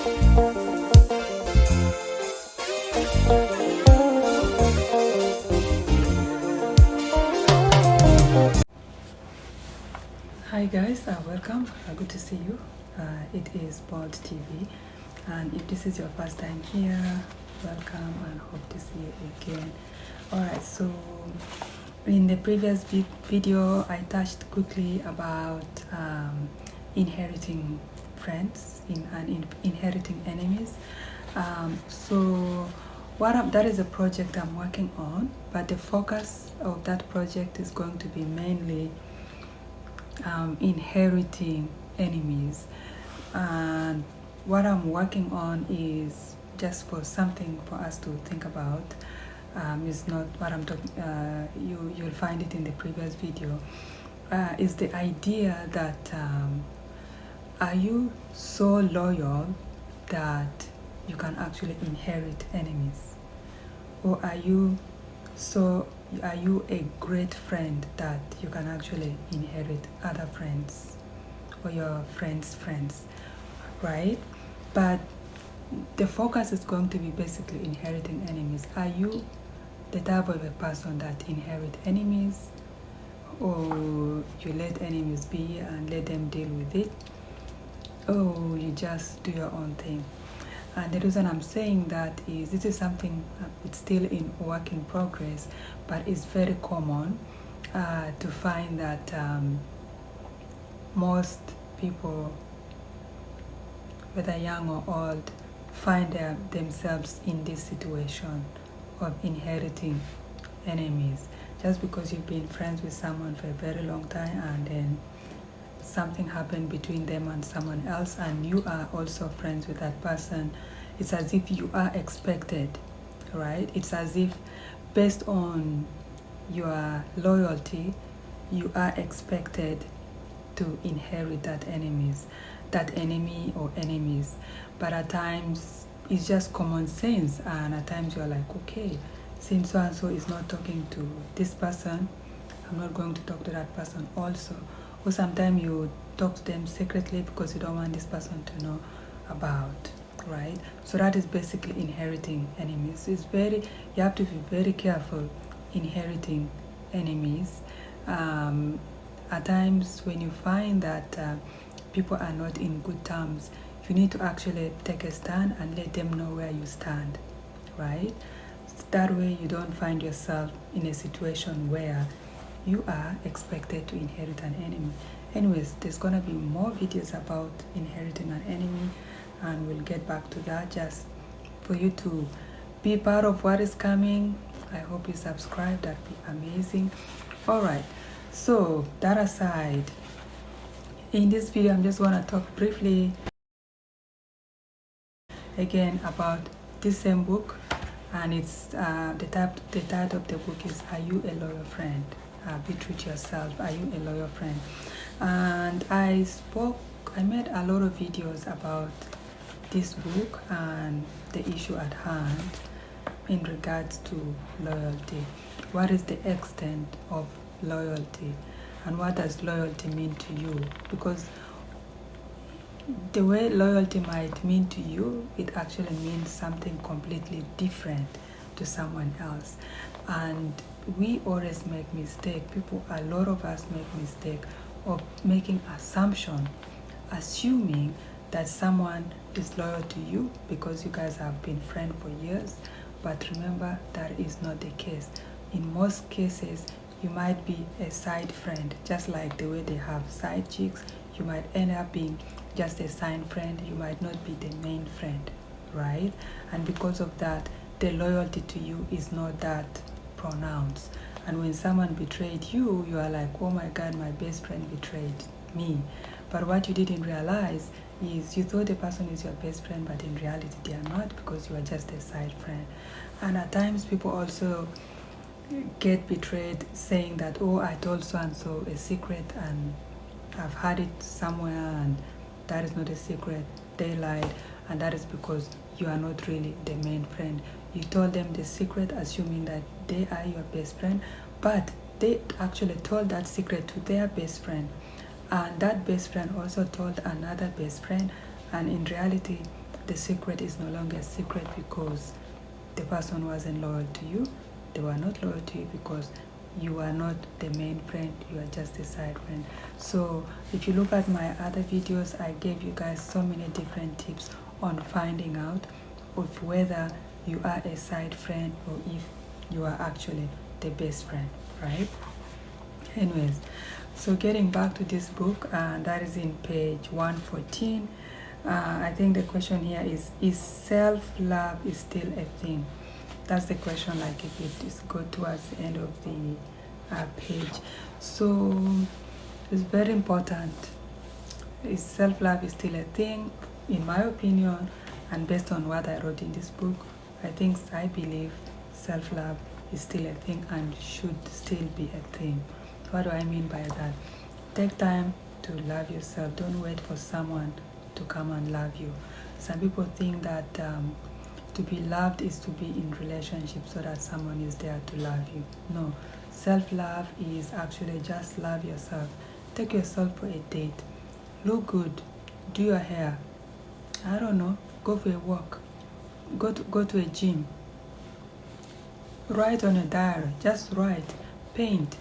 Hi guys, welcome. Good to see you. It is Bold TV, and if this is your first time here, welcome and hope to see you again. Alright, so in the previous video I touched quickly about inheriting friends and inheriting enemies. So that is a project I'm working on, but the focus of that project is going to be mainly inheriting enemies. And what I'm working on is just for something for us to think about. It's not what I'm talking, you'll find it in the previous video. Is the idea that are you so loyal that you can actually inherit enemies? Or are you a great friend that you can actually inherit other friends or your friends' friends, right? But the focus is going to be basically inheriting enemies. Are you the type of a person that inherit enemies, or you let enemies be and let them deal with it, or you just do your own thing? And the reason I'm saying that is this is something, it's still in work in progress, but it's very common to find that most people, whether young or old, find themselves in this situation of inheriting enemies. Just because you've been friends with someone for a very long time and then something happened between them and someone else, and you are also friends with that person, it's as if you are expected, right? It's as if based on your loyalty, you are expected to inherit that enemy or enemies. But at times it's just common sense, and at times you're like, okay, since so and so is not talking to this person, I'm not going to talk to that person also. Or sometimes you talk to them secretly because you don't want this person to know about, right? So that is basically inheriting enemies. You have to be very careful inheriting enemies. At times when you find that people are not in good terms, you need to actually take a stand and let them know where you stand, right? That way you don't find yourself in a situation where you are expected to inherit an enemy. Anyways, there's gonna be more videos about inheriting an enemy, and we'll get back to that just for you to be part of what is coming. I hope you subscribe, that'd be amazing. Alright, so that aside, in this video I'm just gonna talk briefly again about this same book, and it's the title of the book is Are You a Loyal Friend? Be true to yourself. Are you a loyal friend? And I made a lot of videos about this book and the issue at hand in regards to loyalty. What is the extent of loyalty, and what does loyalty mean to you? Because the way loyalty might mean to you, it actually means something completely different to someone else. And we always make mistake. A lot of us make mistake of making assumption, assuming that someone is loyal to you because you guys have been friends for years. But remember, that is not the case. In most cases, you might be a side friend, just like the way they have side chicks. You might end up being just a side friend. You might not be the main friend, right? And because of that, the loyalty to you is not that pronounced. And when someone betrayed you, you are like, oh my God, my best friend betrayed me. But what you didn't realize is you thought the person is your best friend, but in reality they are not, because you are just a side friend. And at times people also get betrayed saying that, oh, I told so and so a secret and I've had it somewhere, and that is not a secret, they lied. And that is because you are not really the main friend. You told them the secret assuming that they are your best friend, but they actually told that secret to their best friend, and that best friend also told another best friend, and in reality the secret is no longer a secret because the person wasn't loyal to you. They were not loyal to you because you are not the main friend, you are just a side friend. So if you look at my other videos, I gave you guys so many different tips on finding out of whether you are a side friend or if you are actually the best friend, right? Anyways, so getting back to this book, that is in page 114. I think the question here is self-love is still a thing? That's the question, like if it is go towards the end of the page. So it's very important. Is self-love is still a thing? In my opinion, and based on what I wrote in this book, I believe self-love is still a thing and should still be a thing. What do I mean by that? Take time to love yourself. Don't wait for someone to come and love you. Some people think that to be loved is to be in relationship so that someone is there to love you. No, self-love is actually just love yourself. Take yourself for a date. Look good. Do your hair. I don't know. Go for a walk. Go to a gym. Write on a diary. Just write. Paint.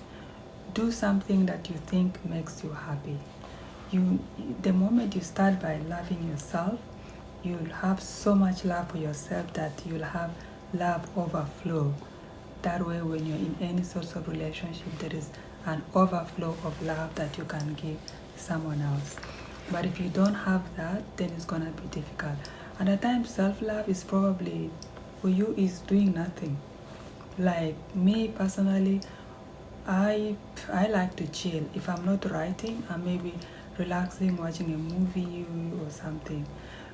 Do something that you think makes you happy. The moment you start by loving yourself, you'll have so much love for yourself that you'll have love overflow. That way, when you're in any sort of relationship, there is an overflow of love that you can give someone else. But if you don't have that, then it's gonna be difficult. And at times, self-love is probably, for you, is doing nothing. Like me personally, I like to chill. If I'm not writing, I'm maybe relaxing, watching a movie or something.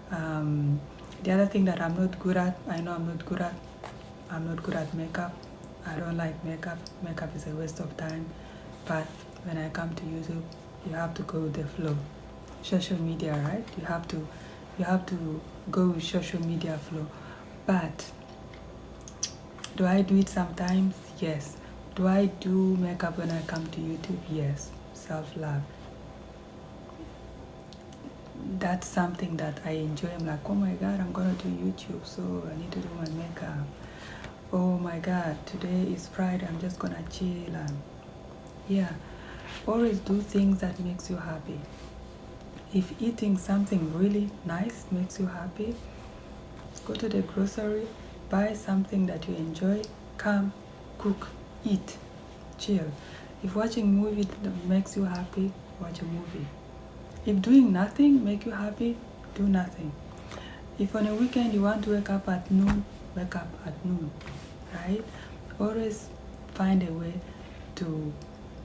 The other thing that I'm not good at, I'm not good at makeup. I don't like makeup. Makeup is a waste of time. But when I come to YouTube, you have to go with the flow. Social media, right? You have to go with social media flow. But do I do it sometimes? Yes. Do I do makeup when I come to YouTube? Yes. Self-love. That's something that I enjoy. I'm like, oh my God, I'm gonna do YouTube, so I need to do my makeup. Oh my God, today is Friday, I'm just gonna chill. And yeah, always do things that makes you happy. If eating something really nice makes you happy, go to the grocery, buy something that you enjoy, come, cook, eat, chill. If watching movie that makes you happy, watch a movie. If doing nothing make you happy, do nothing. If on a weekend you want to wake up at noon, wake up at noon, right? Always find a way to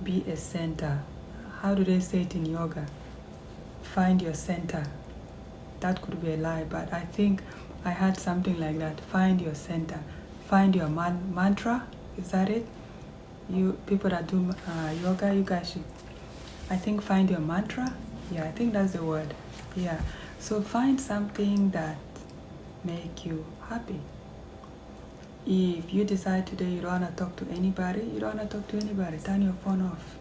be a center. How do they say it in yoga? Find your center. That could be a lie, but I think I had something like that. Find your center. Find your mantra. Is that it? You people that do yoga, you guys should, I think, find your mantra. Yeah, I think that's the word. Yeah. So find something that make you happy. If you decide today you don't want to talk to anybody, you don't want to talk to anybody. Turn your phone off.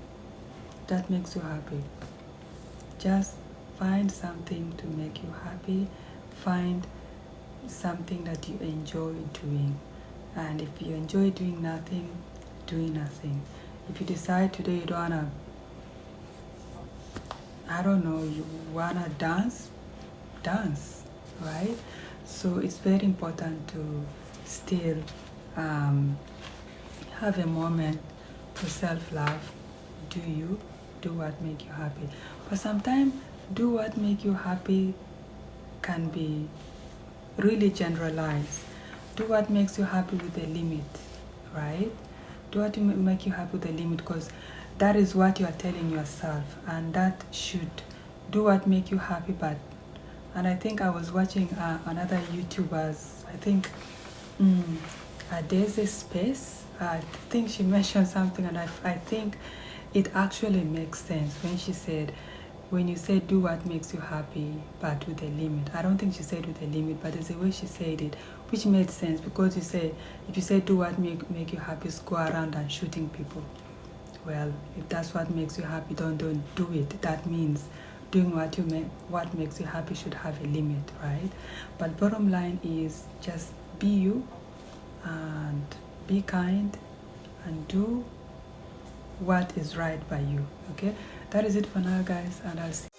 That makes you happy. Just find something to make you happy. Find something that you enjoy doing. And if you enjoy doing nothing, do nothing. If you decide today you don't want to, I don't know, you wanna dance, right? So it's very important to still have a moment for self-love. Do what make you happy. But sometimes do what make you happy can be really generalized. Do what makes you happy with a limit, right? Do what make you happy with a limit, because that is what you are telling yourself, and that should do what make you happy. But, and I think I was watching another YouTubers, I think there's a space, I think she mentioned something, and I think it actually makes sense when she said, when you say do what makes you happy, but with a limit. I don't think she said with a limit, but there's a way she said it, which made sense, because you say, if you say do what make you happy, is go around and shooting people. Well, if that's what makes you happy, don't do it. That means doing what makes you happy should have a limit, right? But bottom line is just be you and be kind and do what is right by you. Okay, that is it for now, guys, and I'll see